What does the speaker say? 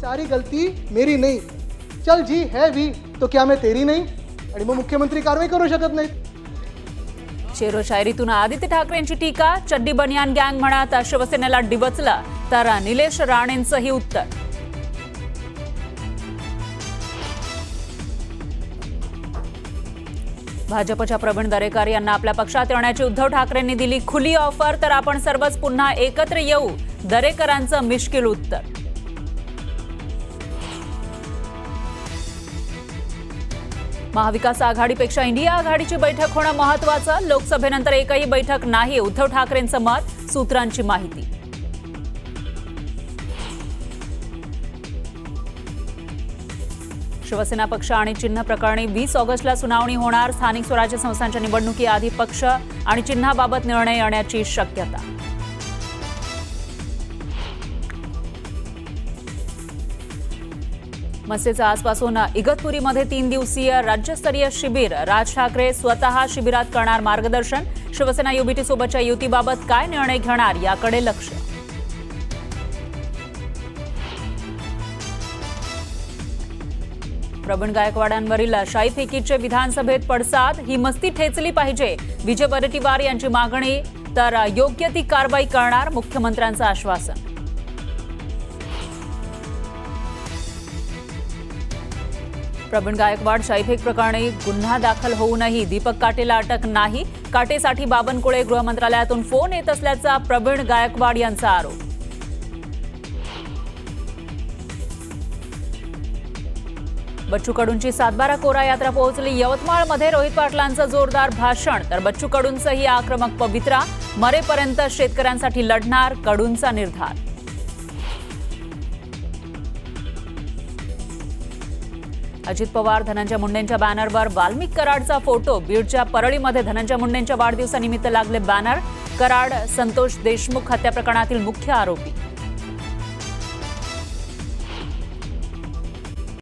सारी गलती मेरी नहीं. चल जी है भी तो क्या मैं तेरी नहीं. आणि मग मुख्यमंत्री कारवाई करू शकत नाहीत. शेरो शायरीतून आदित्य ठाकरेंची टीका. चड्डी बनियान गँग म्हणत शिवसेनेला डिवचला, तर निलेश राणेंचंही उत्तर. भाजपच्या प्रवीण दरेकर यांना आपल्या पक्षात येण्याची उद्धव ठाकरेंनी दिली खुली ऑफर, तर आपण सर्वच पुन्हा एकत्र येऊ, दरेकरांचं मिश्किल उत्तर. महाविकास आघाडीपेक्षा इंडिया आघाडीची बैठक होणं महत्त्वाचं. लोकसभेनंतर एकही बैठक नाही, उद्धव ठाकरेंचं मत. सूत्रांची माहिती. शिवसेना पक्ष आणि चिन्ह प्रकरणी 20 ऑगस्टला सुनावणी होणार. स्थानिक स्वराज्य संस्थांच्या निवडणुकीआधी पक्ष आणि चिन्हाबाबत निर्णय येण्याची शक्यता. मस्तेचा आजपासून इगतपुरीमध्ये 3 दिवसीय राज्यस्तरीय शिबिर. राज ठाकरे स्वतः शिबिरात करणार मार्गदर्शन. शिवसेना युबीटी सोबतच्या युतीबाबत काय निर्णय घेणार याकडे लक्ष. प्रवीण गायकवाडांवरील शाईफेकीचे विधानसभेत पडसाद. ही मस्ती ठेचली पाहिजे, विजय वडेट्टीवार यांची मागणी. तर योग्य ती कारवाई करणार, मुख्यमंत्र्यांचं आश्वासन. प्रवीण गायकवाड शाईफेक प्रकरणी गुन्हा दाखल होऊनही दीपक काटेला अटक नाही. काटेसाठी बावनकुळे गृह मंत्रालयातून फोन येत असल्याचा प्रवीण गायकवाड यांचा आरोप. बच्चू कडूंची सातबारा कोरा यात्रा पोहोचली यवतमाळमध्ये. रोहित पाटलांचं जोरदार भाषण, तर बच्चू कडूंचंही आक्रमक पवित्रा. मरेपर्यंत शेतकऱ्यांसाठी लढणार, कडूंचा निर्धार. अजित पवार धनंजय मुंडेंच्या बॅनरवर वाल्मिक कराडचा फोटो. बीडच्या परळीमध्ये धनंजय मुंडेंच्या वाढदिवसानिमित्त लागले बॅनर. कराड संतोष देशमुख हत्या प्रकरणातील मुख्य आरोपी.